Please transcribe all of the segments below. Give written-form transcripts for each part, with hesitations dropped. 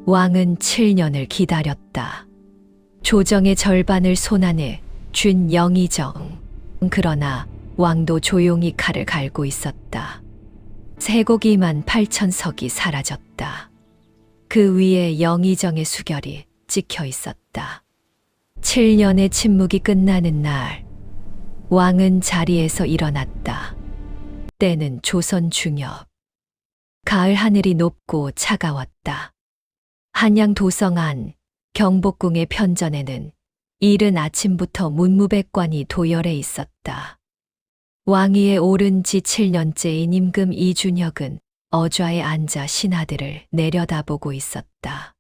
왕은 7년을 기다렸다. 조정의 절반을 손안에 쥔 영의정. 그러나 왕도 조용히 칼을 갈고 있었다. 쇠고기 18,000석이 사라졌다. 그 위에 영의정의 수결이 찍혀 있었다. 7년의 침묵이 끝나는 날, 왕은 자리에서 일어났다. 때는 조선 중엽. 가을 하늘이 높고 차가웠다. 한양 도성 안 경복궁의 편전에는 이른 아침부터 문무백관이 도열해 있었다. 왕위에 오른 지 7년째인 임금 이준혁은 어좌에 앉아 신하들을 내려다보고 있었다.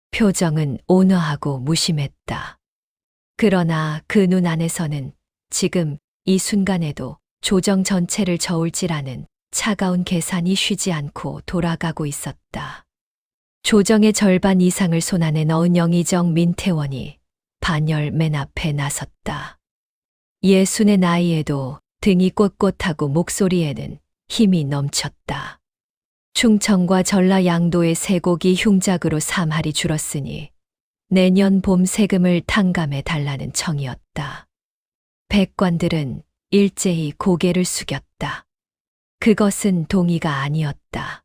표정은 온화하고 무심했다. 그러나 그 눈 안에서는 지금 이 순간에도 조정 전체를 저울질하는 차가운 계산이 쉬지 않고 돌아가고 있었다. 조정의 절반 이상을 손안에 넣은 영의정 민태원이 반열 맨 앞에 나섰다. 60의 나이에도 등이 꼿꼿하고 목소리에는 힘이 넘쳤다. 충청과 전라 양도의 쇠고기 흉작으로 3할이 줄었으니 내년 봄 세금을 탕감해 달라는 청이었다. 백관들은 일제히 고개를 숙였다. 그것은 동의가 아니었다.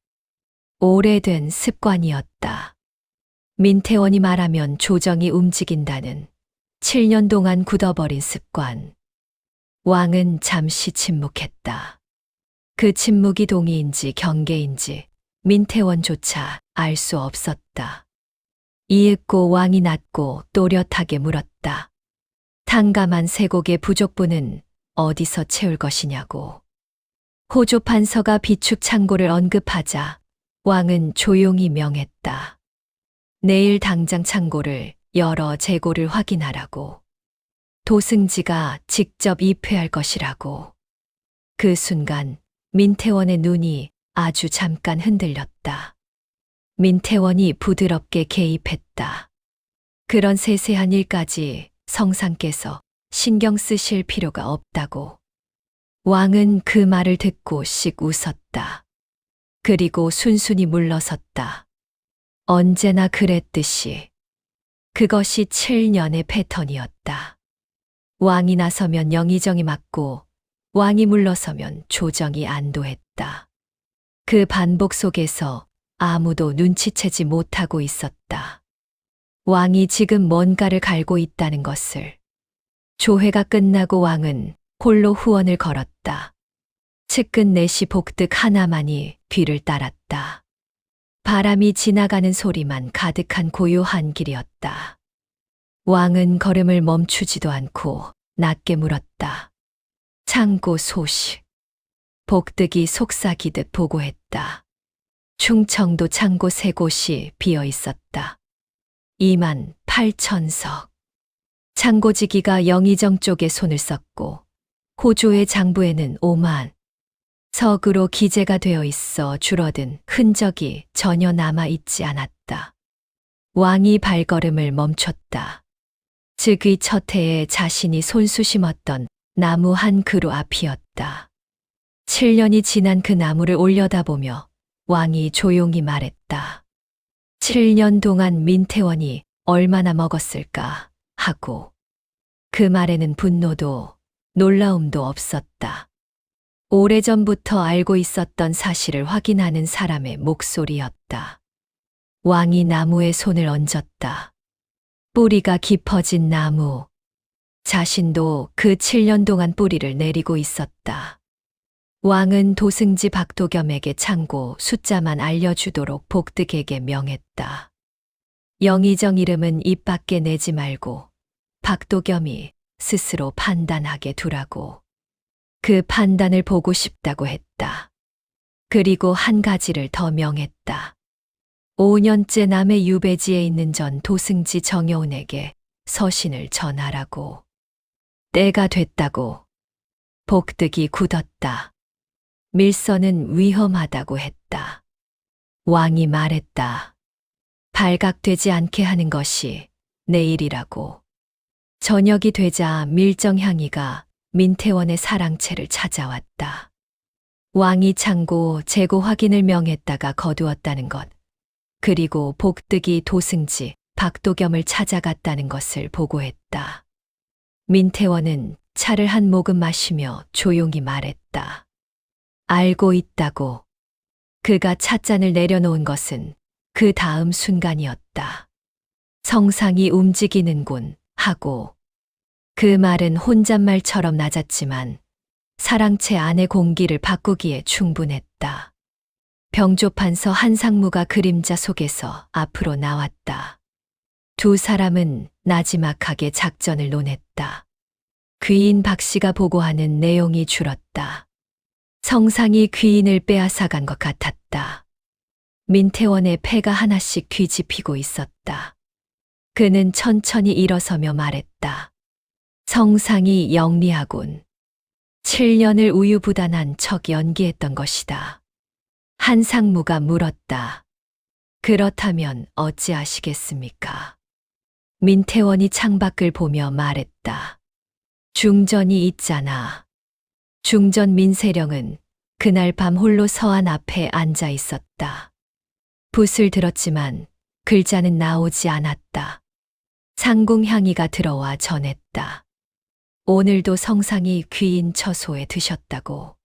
오래된 습관이었다. 민태원이 말하면 조정이 움직인다는 7년 동안 굳어버린 습관. 왕은 잠시 침묵했다. 그 침묵이 동의인지 경계인지 민태원조차 알 수 없었다. 이윽고 왕이 낮고 또렷하게 물었다. 탕감한 쇠고기의 부족분은 어디서 채울 것이냐고. 호조 판서가 비축 창고를 언급하자 왕은 조용히 명했다. 내일 당장 창고를 열어 재고를 확인하라고. 도승지가 직접 입회할 것이라고. 그 순간 민태원의 눈이 아주 잠깐 흔들렸다. 민태원이 부드럽게 개입했다. 그런 세세한 일까지 성상께서 신경 쓰실 필요가 없다고. 왕은 그 말을 듣고 씩 웃었다. 그리고 순순히 물러섰다. 언제나 그랬듯이. 그것이 7년의 패턴이었다. 왕이 나서면 영의정이 맞고 왕이 물러서면 조정이 안도했다. 그 반복 속에서 아무도 눈치채지 못하고 있었다. 왕이 지금 뭔가를 갈고 있다는 것을. 조회가 끝나고 왕은 홀로 후원을 걸었다. 측근 내시 복득 하나만이 뒤를 따랐다. 바람이 지나가는 소리만 가득한 고요한 길이었다. 왕은 걸음을 멈추지도 않고 낮게 물었다. 창고 소식. 복득이 속삭이듯 보고했다. 충청도 창고 3곳이 비어 있었다. 28,000석. 창고지기가 영의정 쪽에 손을 썼고 호조의 장부에는 5만 석으로 기재가 되어 있어 줄어든 흔적이 전혀 남아있지 않았다. 왕이 발걸음을 멈췄다. 즉위 첫 해에 자신이 손수 심었던 나무 한 그루 앞이었다. 7년이 지난 그 나무를 올려다보며 왕이 조용히 말했다. 7년 동안 민태원이 얼마나 먹었을까 하고. 그 말에는 분노도 놀라움도 없었다. 오래전부터 알고 있었던 사실을 확인하는 사람의 목소리였다. 왕이 나무에 손을 얹었다. 뿌리가 깊어진 나무. 자신도 그 7년 동안 뿌리를 내리고 있었다. 왕은 도승지 박도겸에게 창고 숫자만 알려주도록 복득에게 명했다. 영의정 이름은 입 밖에 내지 말고 박도겸이 스스로 판단하게 두라고. 그 판단을 보고 싶다고 했다. 그리고 한 가지를 더 명했다. 5년째 남의 유배지에 있는 전 도승지 정여운에게 서신을 전하라고. 때가 됐다고. 복득이 굳었다. 밀서는 위험하다고 했다. 왕이 말했다. 발각되지 않게 하는 것이 내일이라고. 저녁이 되자 밀정향이가 민태원의 사랑채를 찾아왔다. 왕이 창고 재고 확인을 명했다가 거두었다는 것. 그리고 복득이 도승지 박도겸을 찾아갔다는 것을 보고했다. 민태원은 차를 한 모금 마시며 조용히 말했다. 알고 있다고. 그가 찻잔을 내려놓은 것은 그 다음 순간이었다. 성상이 움직이는군 하고. 그 말은 혼잣말처럼 낮았지만 사랑채 안의 공기를 바꾸기에 충분했다. 병조판서 한상무가 그림자 속에서 앞으로 나왔다. 두 사람은 나지막하게 작전을 논했다. 귀인 박씨가 보고하는 내용이 줄었다. 성상이 귀인을 빼앗아간 것 같았다. 민태원의 폐가 하나씩 뒤집히고 있었다. 그는 천천히 일어서며 말했다. 성상이 영리하군. 7년을 우유부단한 척 연기했던 것이다. 한상무가 물었다. 그렇다면 어찌하시겠습니까? 민태원이 창밖을 보며 말했다. 중전이 있잖아. 중전 민세령은 그날 밤 홀로 서안 앞에 앉아 있었다. 붓을 들었지만 글자는 나오지 않았다. 상궁향이가 들어와 전했다. 오늘도 성상이 귀인 처소에 드셨다고.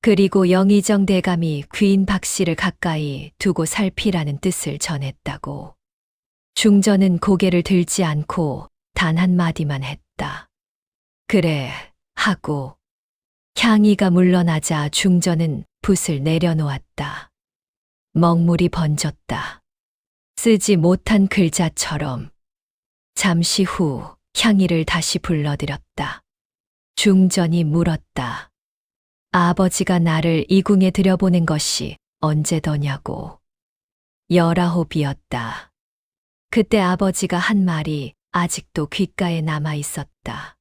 그리고 영의정 대감이 귀인 박씨를 가까이 두고 살피라는 뜻을 전했다고. 중전은 고개를 들지 않고 단 한마디만 했다. 그래, 하고. 향이가 물러나자 중전은 붓을 내려놓았다. 먹물이 번졌다. 쓰지 못한 글자처럼. 잠시 후 향이를 다시 불러들였다. 중전이 물었다. 아버지가 나를 이 궁에 들여보낸 것이 언제더냐고. 19이었다. 그때 아버지가 한 말이 아직도 귓가에 남아 있었다.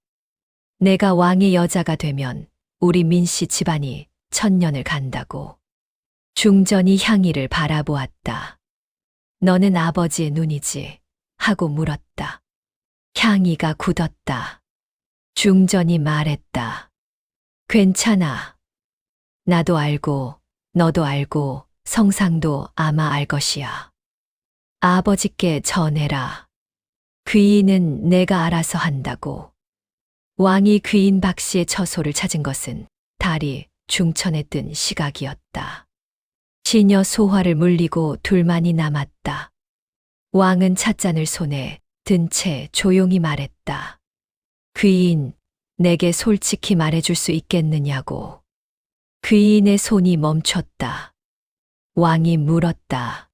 내가 왕의 여자가 되면 우리 민씨 집안이 천년을 간다고. 중전이 향이를 바라보았다. 너는 아버지의 눈이지? 하고 물었다. 향이가 굳었다. 중전이 말했다. 괜찮아. 나도 알고, 너도 알고, 성상도 아마 알 것이야. 아버지께 전해라. 귀인은 내가 알아서 한다고. 왕이 귀인 박씨의 처소를 찾은 것은 달이 중천에 뜬 시각이었다. 시녀 소화를 물리고 둘만이 남았다. 왕은 찻잔을 손에 든 채 조용히 말했다. 귀인, 내게 솔직히 말해줄 수 있겠느냐고. 귀인의 손이 멈췄다. 왕이 물었다.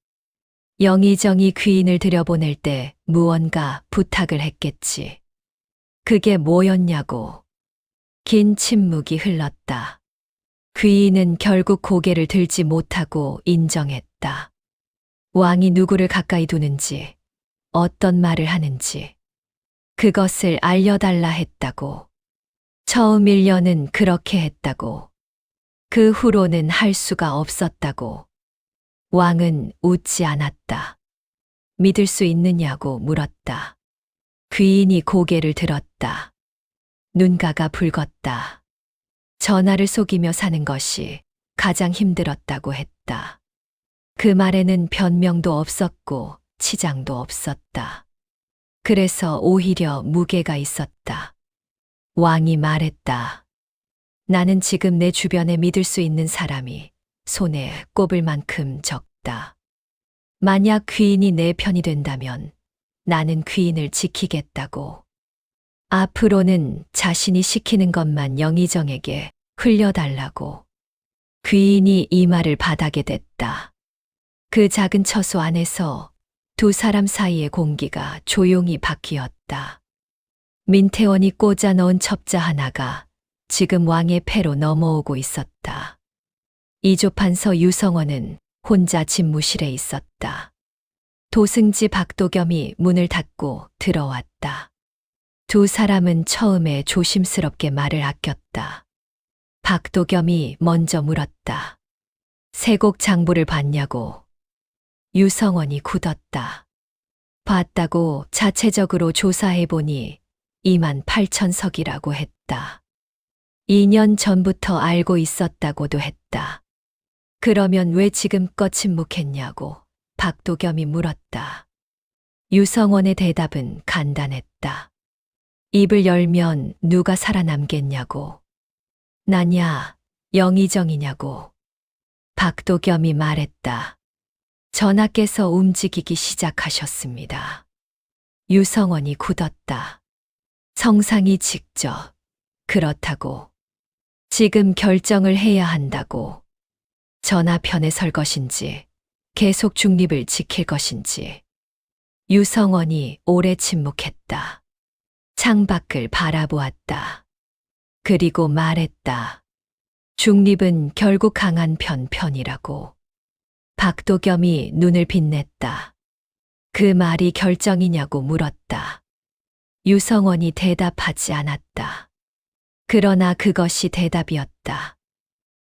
영의정이 귀인을 들여보낼 때 무언가 부탁을 했겠지. 그게 뭐였냐고. 긴 침묵이 흘렀다. 귀인은 결국 고개를 들지 못하고 인정했다. 왕이 누구를 가까이 두는지, 어떤 말을 하는지, 그것을 알려달라 했다고. 처음 1년은 그렇게 했다고. 그 후로는 할 수가 없었다고. 왕은 웃지 않았다. 믿을 수 있느냐고 물었다. 귀인이 고개를 들었다. 눈가가 붉었다. 전하를 속이며 사는 것이 가장 힘들었다고 했다. 그 말에는 변명도 없었고 치장도 없었다. 그래서 오히려 무게가 있었다. 왕이 말했다. 나는 지금 내 주변에 믿을 수 있는 사람이 손에 꼽을 만큼 적다. 만약 귀인이 내 편이 된다면 나는 귀인을 지키겠다고. 앞으로는 자신이 시키는 것만 영의정에게 흘려달라고. 귀인이 이 말을 받아게 됐다. 그 작은 처소 안에서 두 사람 사이의 공기가 조용히 바뀌었다. 민태원이 꽂아 넣은 첩자 하나가 지금 왕의 폐로 넘어오고 있었다. 이조판서 유성원은 혼자 집무실에 있었다. 도승지 박도겸이 문을 닫고 들어왔다. 두 사람은 처음에 조심스럽게 말을 아꼈다. 박도겸이 먼저 물었다. 세곡 장부를 봤냐고. 유성원이 굳었다. 봤다고 자체적으로 조사해보니 28,000석이라고 했다. 2년 전부터 알고 있었다고도 했다. 그러면 왜 지금껏 침묵했냐고. 박도겸이 물었다. 유성원의 대답은 간단했다. 입을 열면 누가 살아남겠냐고. 나냐, 영의정이냐고. 박도겸이 말했다. 전하께서 움직이기 시작하셨습니다. 유성원이 굳었다. 성상이 직접, 그렇다고. 지금 결정을 해야 한다고. 전하 편에 설 것인지, 계속 중립을 지킬 것인지. 유성원이 오래 침묵했다. 창밖을 바라보았다. 그리고 말했다. 중립은 결국 강한 편이라고. 박도겸이 눈을 빛냈다. 그 말이 결정이냐고 물었다. 유성원이 대답하지 않았다. 그러나 그것이 대답이었다.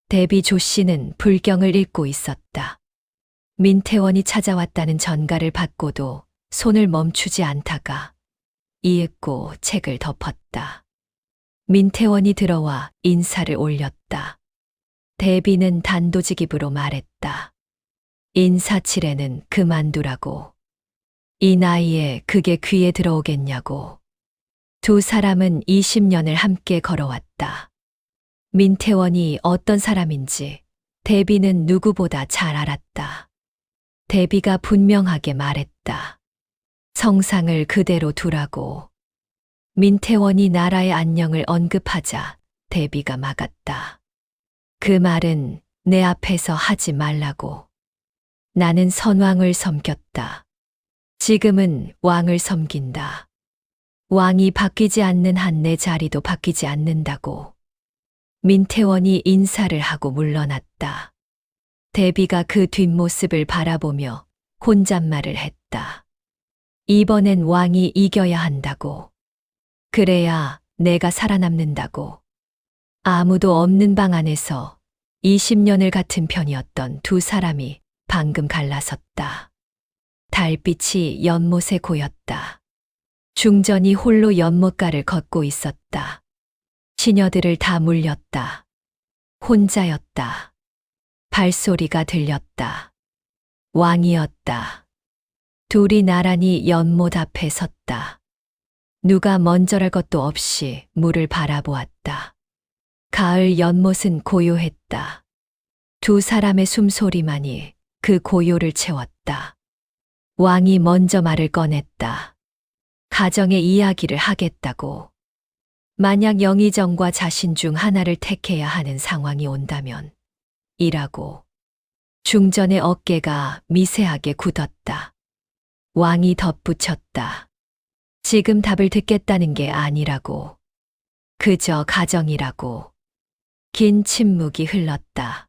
대비 조씨는 불경을 읽고 있었다. 민태원이 찾아왔다는 전가를 받고도 손을 멈추지 않다가 이윽고 책을 덮었다. 민태원이 들어와 인사를 올렸다. 대비는 단도직입으로 말했다. 인사치레는 그만두라고. 이 나이에 그게 귀에 들어오겠냐고. 두 사람은 20년을 함께 걸어왔다. 민태원이 어떤 사람인지 대비는 누구보다 잘 알았다. 대비가 분명하게 말했다. 성상을 그대로 두라고. 민태원이 나라의 안녕을 언급하자 대비가 막았다. 그 말은 내 앞에서 하지 말라고. 나는 선왕을 섬겼다. 지금은 왕을 섬긴다. 왕이 바뀌지 않는 한 내 자리도 바뀌지 않는다고. 민태원이 인사를 하고 물러났다. 대비가 그 뒷모습을 바라보며 혼잣말을 했다. 이번엔 왕이 이겨야 한다고. 그래야 내가 살아남는다고. 아무도 없는 방 안에서 20년을 같은 편이었던 두 사람이 방금 갈라섰다. 달빛이 연못에 고였다. 중전이 홀로 연못가를 걷고 있었다. 시녀들을 다 물렸다. 혼자였다. 발소리가 들렸다. 왕이었다. 둘이 나란히 연못 앞에 섰다. 누가 먼저랄 것도 없이 물을 바라보았다. 가을 연못은 고요했다. 두 사람의 숨소리만이 그 고요를 채웠다. 왕이 먼저 말을 꺼냈다. 가정의 이야기를 하겠다고. 만약 영의정과 자신 중 하나를 택해야 하는 상황이 온다면 이라고. 중전의 어깨가 미세하게 굳었다. 왕이 덧붙였다. 지금 답을 듣겠다는 게 아니라고. 그저 가정이라고. 긴 침묵이 흘렀다.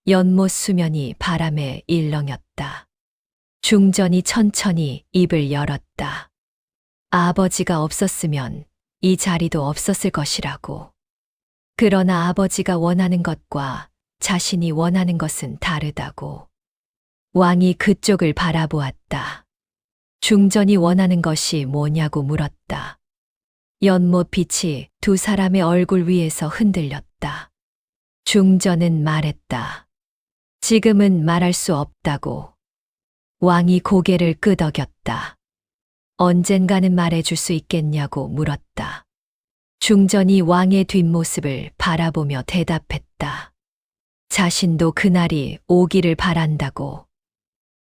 연못 수면이 바람에 일렁였다. 중전이 천천히 입을 열었다. 아버지가 없었으면 이 자리도 없었을 것이라고. 그러나 아버지가 원하는 것과 자신이 원하는 것은 다르다고. 왕이 그쪽을 바라보았다. 중전이 원하는 것이 뭐냐고 물었다. 연못 빛이 두 사람의 얼굴 위에서 흔들렸다. 중전은 말했다. 지금은 말할 수 없다고. 왕이 고개를 끄덕였다. 언젠가는 말해줄 수 있겠냐고 물었다. 중전이 왕의 뒷모습을 바라보며 대답했다. 자신도 그날이 오기를 바란다고.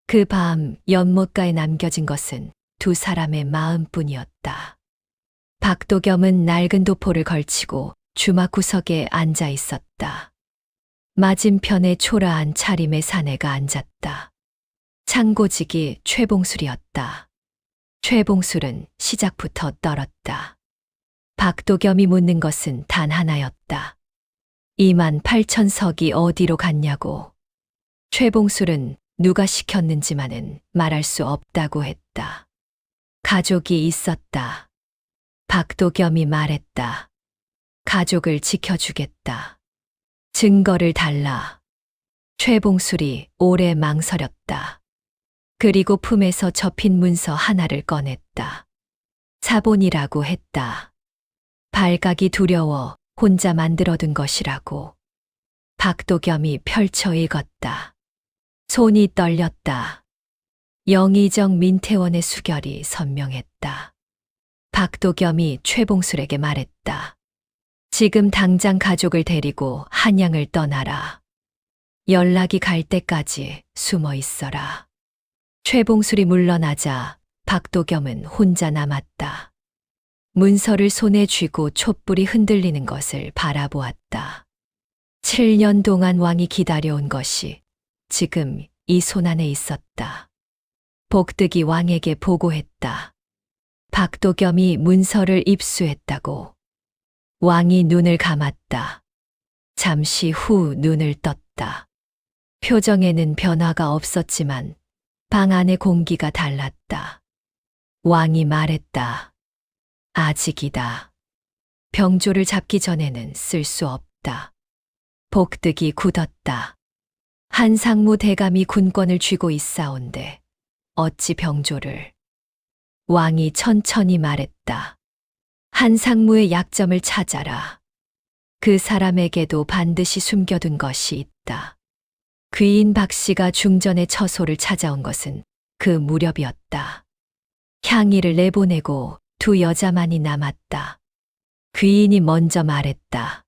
그 밤 연못가에 남겨진 것은 두 사람의 마음뿐이었다. 박도겸은 낡은 도포를 걸치고 주막 구석에 앉아 있었다. 맞은편에 초라한 차림의 사내가 앉았다. 창고직이 최봉술이었다. 최봉술은 시작부터 떨었다. 박도겸이 묻는 것은 단 하나였다. 28,000석이 어디로 갔냐고. 최봉술은 누가 시켰는지만은 말할 수 없다고 했다. 가족이 있었다. 박도겸이 말했다. 가족을 지켜주겠다. 증거를 달라. 최봉술이 오래 망설였다. 그리고 품에서 접힌 문서 하나를 꺼냈다. 사본이라고 했다. 발각이 두려워 혼자 만들어둔 것이라고. 박도겸이 펼쳐 읽었다. 손이 떨렸다. 영의정 민태원의 수결이 선명했다. 박도겸이 최봉술에게 말했다. 지금 당장 가족을 데리고 한양을 떠나라. 연락이 갈 때까지 숨어 있어라. 최봉술이 물러나자 박도겸은 혼자 남았다. 문서를 손에 쥐고 촛불이 흔들리는 것을 바라보았다. 7년 동안 왕이 기다려온 것이 지금 이 손안에 있었다. 복득이 왕에게 보고했다. 박도겸이 문서를 입수했다고. 왕이 눈을 감았다. 잠시 후 눈을 떴다. 표정에는 변화가 없었지만 방 안의 공기가 달랐다. 왕이 말했다. 아직이다. 병조를 잡기 전에는 쓸 수 없다. 복득이 굳었다. 한상무 대감이 군권을 쥐고 있사온데 어찌 병조를. 왕이 천천히 말했다. 한상무의 약점을 찾아라. 그 사람에게도 반드시 숨겨둔 것이 있다. 귀인 박씨가 중전의 처소를 찾아온 것은 그 무렵이었다. 향의를 내보내고 두 여자만이 남았다. 귀인이 먼저 말했다.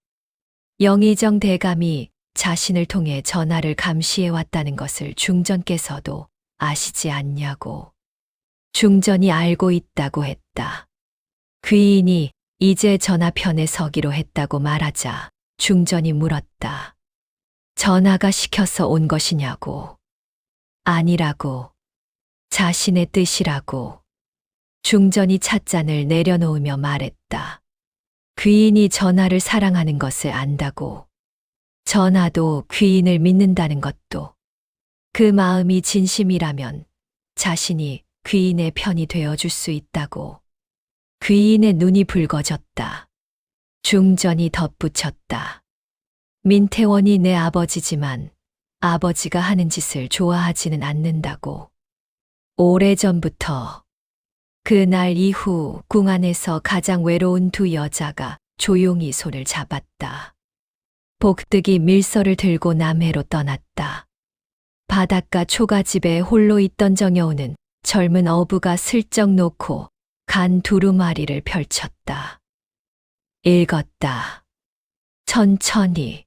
영의정 대감이 자신을 통해 전하를 감시해 왔다는 것을 중전께서도 아시지 않냐고. 중전이 알고 있다고 했다. 귀인이 이제 전하 편에 서기로 했다고 말하자 중전이 물었다. 전하가 시켜서 온 것이냐고. 아니라고. 자신의 뜻이라고. 중전이 찻잔을 내려놓으며 말했다. 귀인이 전하를 사랑하는 것을 안다고. 전하도 귀인을 믿는다는 것도. 그 마음이 진심이라면 자신이 귀인의 편이 되어줄 수 있다고. 귀인의 눈이 붉어졌다. 중전이 덧붙였다. 민태원이 내 아버지지만 아버지가 하는 짓을 좋아하지는 않는다고. 오래전부터 그날 이후 궁 안에서 가장 외로운 두 여자가 조용히 손을 잡았다. 복득이 밀서를 들고 남해로 떠났다. 바닷가 초가집에 홀로 있던 정여우는 젊은 어부가 슬쩍 놓고 간 두루마리를 펼쳤다. 읽었다. 천천히.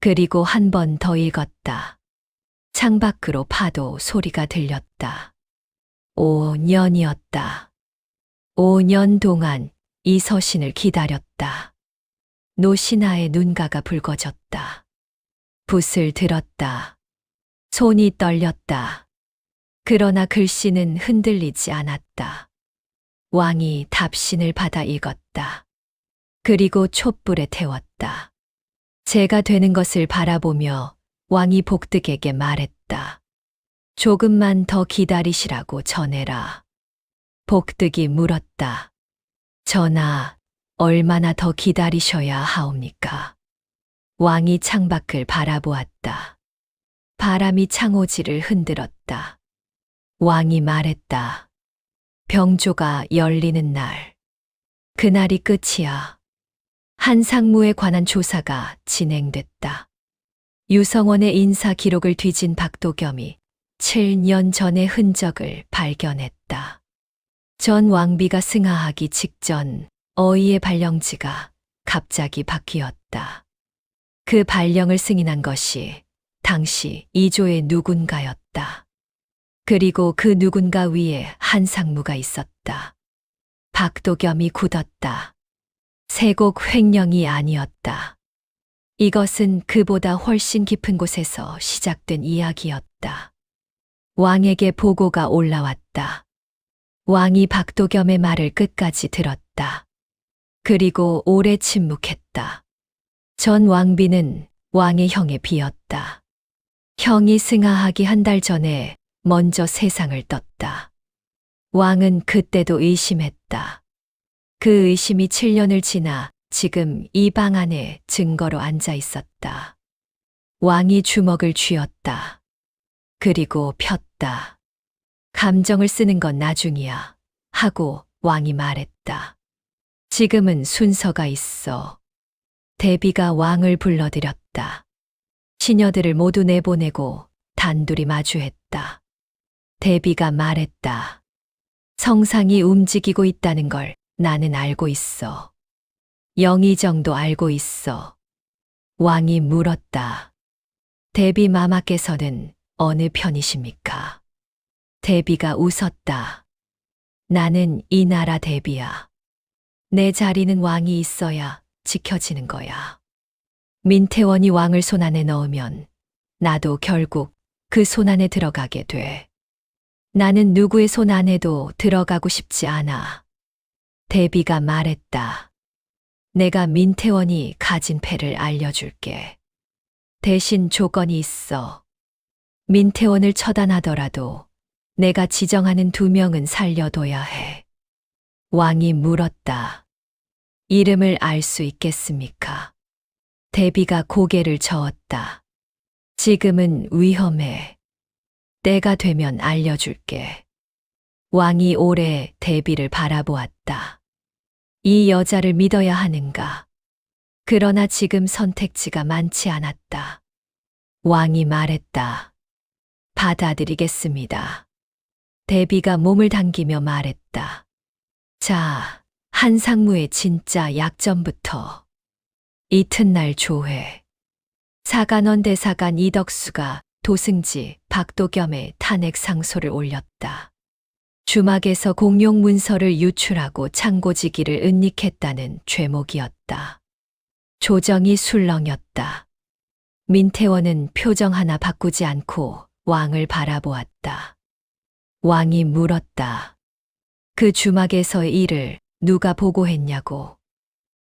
그리고 한 번 더 읽었다. 창밖으로 파도 소리가 들렸다. 5년이었다. 5년 동안 이 서신을 기다렸다. 노신하의 눈가가 붉어졌다. 붓을 들었다. 손이 떨렸다. 그러나 글씨는 흔들리지 않았다. 왕이 답신을 받아 읽었다. 그리고 촛불에 태웠다. 제가 되는 것을 바라보며 왕이 복득에게 말했다. 조금만 더 기다리시라고 전해라. 복득이 물었다. 전하, 얼마나 더 기다리셔야 하옵니까? 왕이 창밖을 바라보았다. 바람이 창호지를 흔들었다. 왕이 말했다. 병조가 열리는 날. 그날이 끝이야. 한상무에 관한 조사가 진행됐다. 유성원의 인사 기록을 뒤진 박도겸이 7년 전의 흔적을 발견했다. 전 왕비가 승하하기 직전 어이의 발령지가 갑자기 바뀌었다. 그 발령을 승인한 것이 당시 이조의 누군가였다. 그리고 그 누군가 위에 한상무가 있었다. 박도겸이 굳었다. 세곡 횡령이 아니었다. 이것은 그보다 훨씬 깊은 곳에서 시작된 이야기였다. 왕에게 보고가 올라왔다. 왕이 박도겸의 말을 끝까지 들었다. 그리고 오래 침묵했다. 전 왕비는 왕의 형에 비었다. 형이 승하하기 한 달 전에 먼저 세상을 떴다. 왕은 그때도 의심했다. 그 의심이 7년을 지나 지금 이 방 안에 증거로 앉아 있었다. 왕이 주먹을 쥐었다. 그리고 폈다. 감정을 쓰는 건 나중이야. 하고 왕이 말했다. 지금은 순서가 있어. 대비가 왕을 불러들였다. 시녀들을 모두 내보내고 단둘이 마주했다. 대비가 말했다. 성상이 움직이고 있다는 걸 나는 알고 있어. 영의정도 알고 있어. 왕이 물었다. 대비 마마께서는 어느 편이십니까? 대비가 웃었다. 나는 이 나라 대비야. 내 자리는 왕이 있어야 지켜지는 거야. 민태원이 왕을 손안에 넣으면 나도 결국 그 손안에 들어가게 돼. 나는 누구의 손안에도 들어가고 싶지 않아. 대비가 말했다. 내가 민태원이 가진 패를 알려줄게. 대신 조건이 있어. 민태원을 처단하더라도 내가 지정하는 2명은 살려둬야 해. 왕이 물었다. 이름을 알 수 있겠습니까? 대비가 고개를 저었다. 지금은 위험해. 때가 되면 알려줄게. 왕이 오래 대비를 바라보았다. 이 여자를 믿어야 하는가? 그러나 지금 선택지가 많지 않았다. 왕이 말했다. 받아들이겠습니다. 대비가 몸을 당기며 말했다. 자, 한상무의 진짜 약점부터. 이튿날 조회. 사간원 대사관 이덕수가 도승지 박도겸의 탄핵 상소를 올렸다. 주막에서 공용 문서를 유출하고 창고지기를 은닉했다는 죄목이었다. 조정이 술렁였다. 민태원은 표정 하나 바꾸지 않고 왕을 바라보았다. 왕이 물었다. 그 주막에서의 일을 누가 보고했냐고.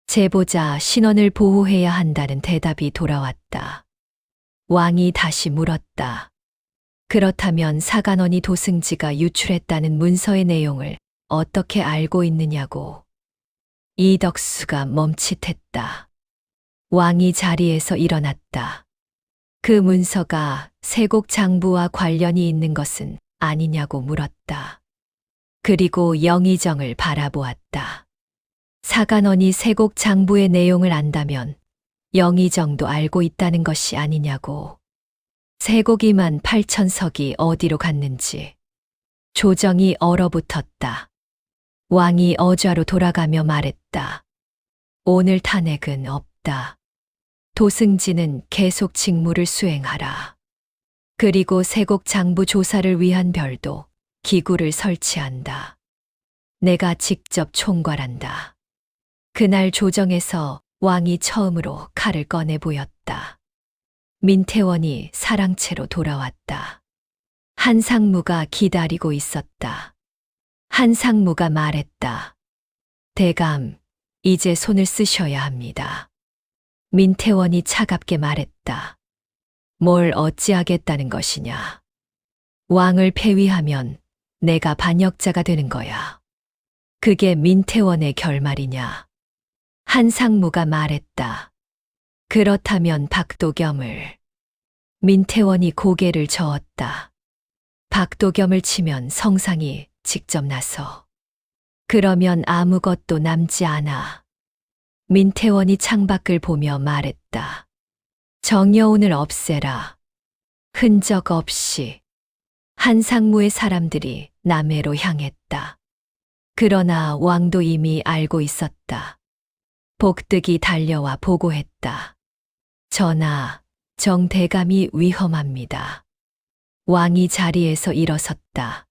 제보자 신원을 보호해야 한다는 대답이 돌아왔다. 왕이 다시 물었다. 그렇다면 사간원이 도승지가 유출했다는 문서의 내용을 어떻게 알고 있느냐고. 이덕수가 멈칫했다. 왕이 자리에서 일어났다. 그 문서가 세곡 장부와 관련이 있는 것은 아니냐고 물었다. 그리고 영의정을 바라보았다. 사간원이 세곡 장부의 내용을 안다면 영의정도 알고 있다는 것이 아니냐고. 세곡이만 8,000석이 어디로 갔는지. 조정이 얼어붙었다. 왕이 어좌로 돌아가며 말했다. 오늘 탄핵은 없다. 도승지는 계속 직무를 수행하라. 그리고 세곡 장부 조사를 위한 별도 기구를 설치한다. 내가 직접 총괄한다. 그날 조정에서 왕이 처음으로 칼을 꺼내 보였다. 민태원이 사랑채로 돌아왔다. 한상무가 기다리고 있었다. 한상무가 말했다. 대감, 이제 손을 쓰셔야 합니다. 민태원이 차갑게 말했다. 뭘 어찌하겠다는 것이냐. 왕을 폐위하면 내가 반역자가 되는 거야. 그게 민태원의 결말이냐. 한상무가 말했다. 그렇다면 박도겸을. 민태원이 고개를 저었다. 박도겸을 치면 성상이 직접 나서. 그러면 아무것도 남지 않아. 민태원이 창밖을 보며 말했다. 정여운을 없애라. 흔적 없이. 한상무의 사람들이 남해로 향했다. 그러나 왕도 이미 알고 있었다. 복득이 달려와 보고했다. 전하, 정대감이 위험합니다. 왕이 자리에서 일어섰다.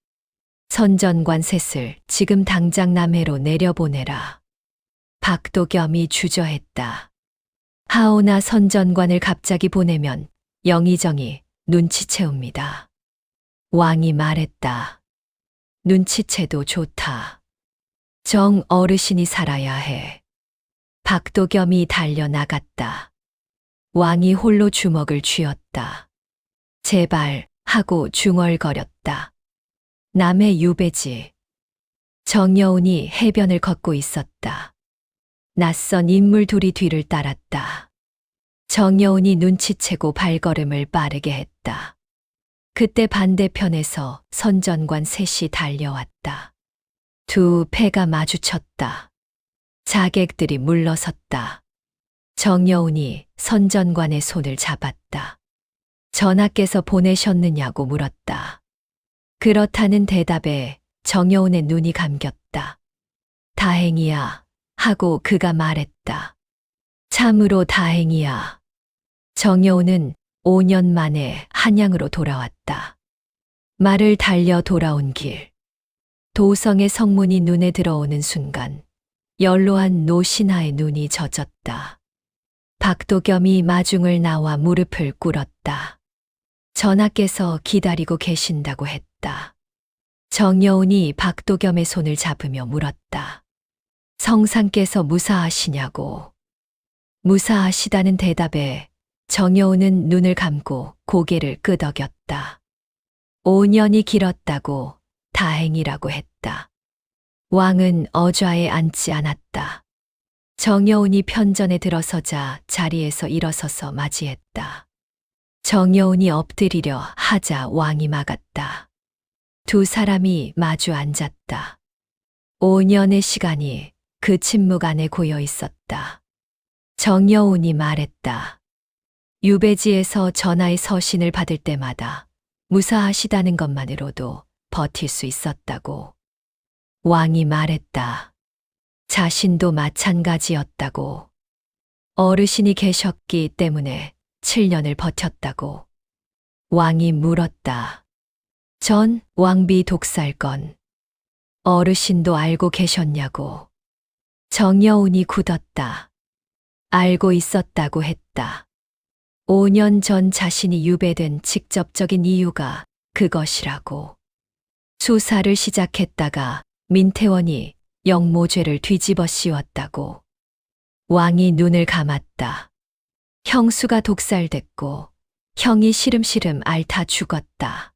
선전관 셋을 지금 당장 남해로 내려보내라. 박도겸이 주저했다. 하오나 선전관을 갑자기 보내면 영의정이 눈치채웁니다. 왕이 말했다. 눈치채도 좋다. 정 어르신이 살아야 해. 박도겸이 달려나갔다. 왕이 홀로 주먹을 쥐었다. 제발 하고 중얼거렸다. 남의 유배지. 정여운이 해변을 걷고 있었다. 낯선 인물 둘이 뒤를 따랐다. 정여운이 눈치채고 발걸음을 빠르게 했다. 그때 반대편에서 선전관 셋이 달려왔다. 두 패가 마주쳤다. 자객들이 물러섰다. 정여운이 선전관의 손을 잡았다. 전하께서 보내셨느냐고 물었다. 그렇다는 대답에 정여운의 눈이 감겼다. 다행이야 하고 그가 말했다. 참으로 다행이야. 정여운은 5년 만에 한양으로 돌아왔다. 말을 달려 돌아온 길. 도성의 성문이 눈에 들어오는 순간 연로한 노신하의 눈이 젖었다. 박도겸이 마중을 나와 무릎을 꿇었다. 전하께서 기다리고 계신다고 했다. 정여운이 박도겸의 손을 잡으며 물었다. 성상께서 무사하시냐고. 무사하시다는 대답에 정여운은 눈을 감고 고개를 끄덕였다. 5년이 길었다고 다행이라고 했다. 왕은 어좌에 앉지 않았다. 정여운이 편전에 들어서자 자리에서 일어서서 맞이했다. 정여운이 엎드리려 하자 왕이 막았다. 두 사람이 마주 앉았다. 5년의 시간이 그 침묵 안에 고여 있었다. 정여운이 말했다. 유배지에서 전하의 서신을 받을 때마다 무사하시다는 것만으로도 버틸 수 있었다고. 왕이 말했다. 자신도 마찬가지였다고. 어르신이 계셨기 때문에 7년을 버텼다고. 왕이 물었다. 전 왕비 독살건 어르신도 알고 계셨냐고. 정여운이 굳었다. 알고 있었다고 했다. 5년 전 자신이 유배된 직접적인 이유가 그것이라고. 수사를 시작했다가 민태원이 영모죄를 뒤집어 씌웠다고. 왕이 눈을 감았다. 형수가 독살됐고 형이 시름시름 앓다 죽었다.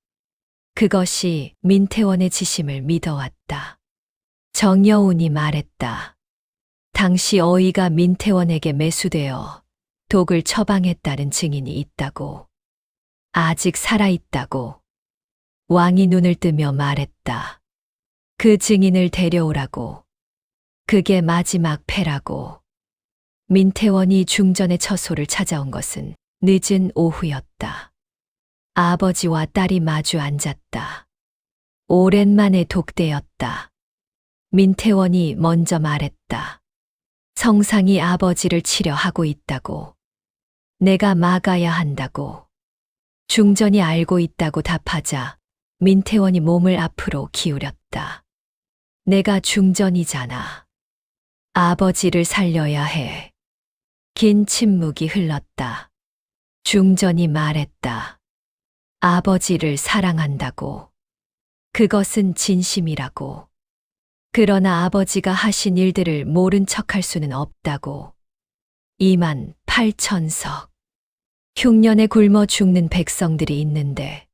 그것이 민태원의 지심을 믿어왔다. 정여운이 말했다. 당시 어이가 민태원에게 매수되어 독을 처방했다는 증인이 있다고. 아직 살아있다고. 왕이 눈을 뜨며 말했다. 그 증인을 데려오라고. 그게 마지막 패라고. 민태원이 중전의 처소를 찾아온 것은 늦은 오후였다. 아버지와 딸이 마주 앉았다. 오랜만에 독대였다. 민태원이 먼저 말했다. 성상이 아버지를 치려 하고 있다고. 내가 막아야 한다고. 중전이 알고 있다고 답하자 민태원이 몸을 앞으로 기울였다. 내가 중전이잖아. 아버지를 살려야 해. 긴 침묵이 흘렀다. 중전이 말했다. 아버지를 사랑한다고. 그것은 진심이라고. 그러나 아버지가 하신 일들을 모른 척할 수는 없다고. 2만 8천석. 흉년에 굶어 죽는 백성들이 있는데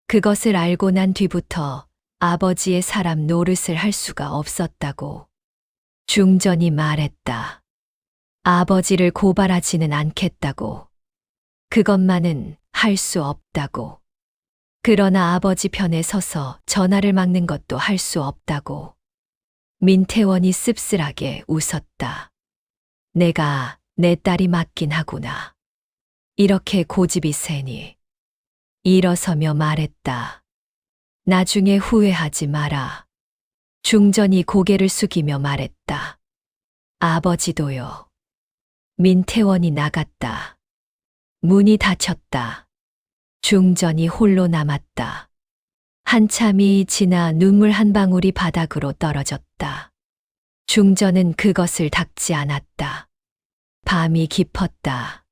그것을 알고 난 뒤부터 아버지의 사람 노릇을 할 수가 없었다고. 중전이 말했다. 아버지를 고발하지는 않겠다고. 그것만은 할 수 없다고. 그러나 아버지 편에 서서 전하를 막는 것도 할 수 없다고. 민태원이 씁쓸하게 웃었다. 내가 내 딸이 맞긴 하구나. 이렇게 고집이 세니. 일어서며 말했다. 나중에 후회하지 마라. 중전이 고개를 숙이며 말했다. 아버지도요. 민태원이 나갔다. 문이 닫혔다. 중전이 홀로 남았다. 한참이 지나 눈물 한 방울이 바닥으로 떨어졌다. 중전은 그것을 닦지 않았다. 밤이 깊었다.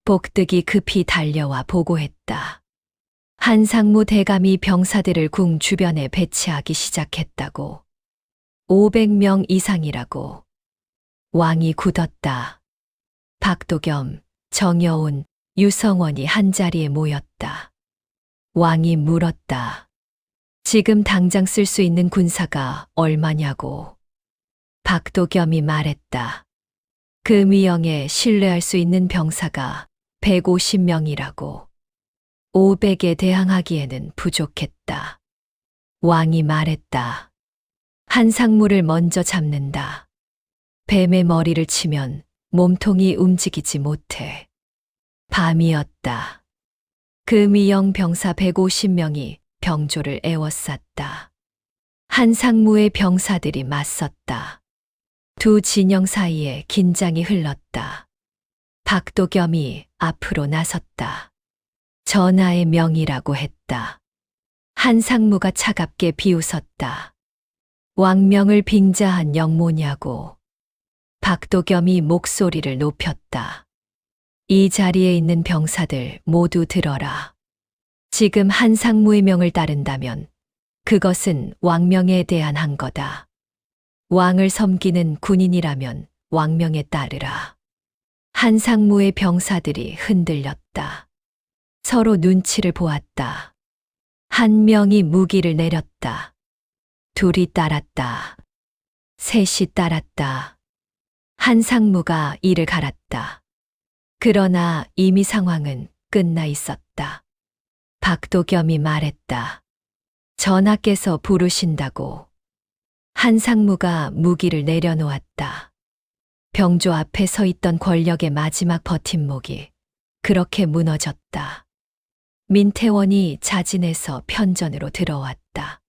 복득이 급히 달려와 보고했다. 한상무 대감이 병사들을 궁 주변에 배치하기 시작했다고. 500명 이상이라고. 왕이 굳었다. 박도겸, 정여운, 유성원이 한자리에 모였다. 왕이 물었다. 지금 당장 쓸 수 있는 군사가 얼마냐고. 박도겸이 말했다. 그 미영에 신뢰할 수 있는 병사가 150명이라고. 500에 대항하기에는 부족했다. 왕이 말했다. 한상무를 먼저 잡는다. 뱀의 머리를 치면 몸통이 움직이지 못해. 밤이었다. 그 미영 병사 150명이 병조를 에워쌌다. 한상무의 병사들이 맞섰다. 두 진영 사이에 긴장이 흘렀다. 박도겸이 앞으로 나섰다. 전하의 명이라고 했다. 한상무가 차갑게 비웃었다. 왕명을 빙자한 영모냐고. 박도겸이 목소리를 높였다. 이 자리에 있는 병사들 모두 들어라. 지금 한상무의 명을 따른다면 그것은 왕명에 대한 한 거다. 왕을 섬기는 군인이라면 왕명에 따르라. 한상무의 병사들이 흔들렸다. 서로 눈치를 보았다. 한 명이 무기를 내렸다. 둘이 따랐다. 셋이 따랐다. 한상무가 이를 갈았다. 그러나 이미 상황은 끝나 있었다. 박도겸이 말했다. 전하께서 부르신다고. 한상무가 무기를 내려놓았다. 병조 앞에 서 있던 권력의 마지막 버팀목이 그렇게 무너졌다. 민태원이 자진해서 편전으로 들어왔다.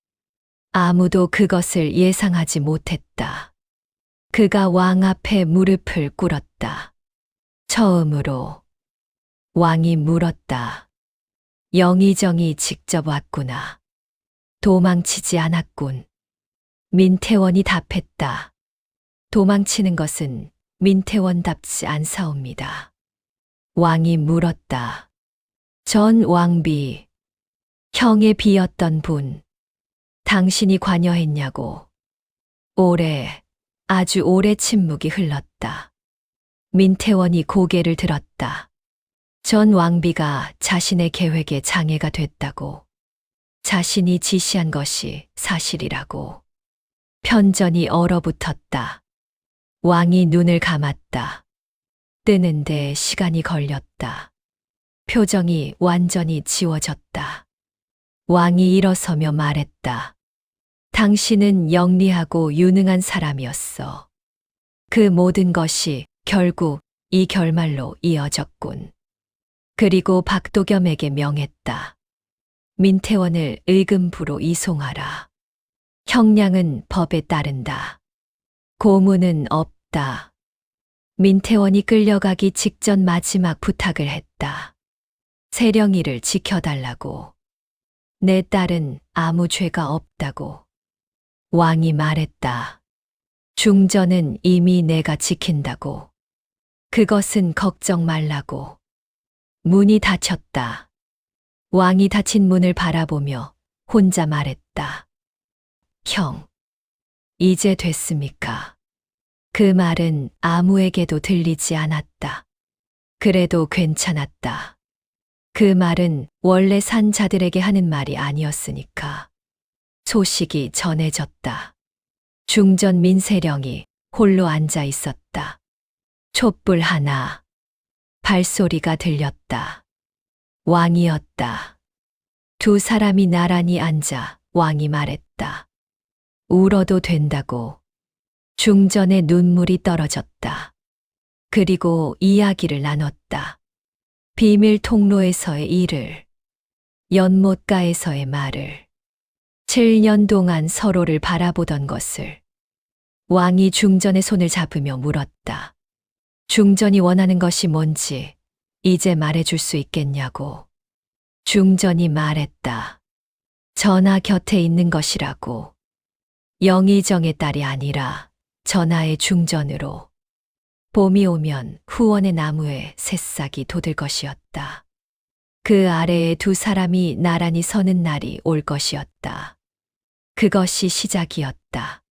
아무도 그것을 예상하지 못했다. 그가 왕 앞에 무릎을 꿇었다. 처음으로 왕이 물었다. 영의정이 직접 왔구나. 도망치지 않았군. 민태원이 답했다. 도망치는 것은 민태원답지 않사옵니다. 왕이 물었다. 전 왕비, 형의 비었던 분, 당신이 관여했냐고. 오래, 아주 오래 침묵이 흘렀다. 민태원이 고개를 들었다. 전 왕비가 자신의 계획에 장애가 됐다고. 자신이 지시한 것이 사실이라고. 편전이 얼어붙었다. 왕이 눈을 감았다. 뜨는데 시간이 걸렸다. 표정이 완전히 지워졌다. 왕이 일어서며 말했다. 당신은 영리하고 유능한 사람이었어. 그 모든 것이 결국 이 결말로 이어졌군. 그리고 박도겸에게 명했다. 민태원을 의금부로 이송하라. 형량은 법에 따른다. 고문은 없다. 민태원이 끌려가기 직전 마지막 부탁을 했다. 세령이를 지켜달라고. 내 딸은 아무 죄가 없다고. 왕이 말했다. 중전은 이미 내가 지킨다고. 그것은 걱정 말라고. 문이 닫혔다. 왕이 닫힌 문을 바라보며 혼자 말했다. 형, 이제 됐습니까? 그 말은 아무에게도 들리지 않았다. 그래도 괜찮았다. 그 말은 원래 산 자들에게 하는 말이 아니었으니까. 소식이 전해졌다. 중전 민세령이 홀로 앉아 있었다. 촛불 하나. 발소리가 들렸다. 왕이었다. 두 사람이 나란히 앉아 왕이 말했다. 울어도 된다고. 중전의 눈물이 떨어졌다. 그리고 이야기를 나눴다. 비밀 통로에서의 일을, 연못가에서의 말을, 7년 동안 서로를 바라보던 것을. 왕이 중전의 손을 잡으며 물었다. 중전이 원하는 것이 뭔지 이제 말해줄 수 있겠냐고. 중전이 말했다. 전하 곁에 있는 것이라고. 영의정의 딸이 아니라 전하의 중전으로. 봄이 오면 후원의 나무에 새싹이 돋을 것이었다. 그 아래에 두 사람이 나란히 서는 날이 올 것이었다. 그것이 시작이었다.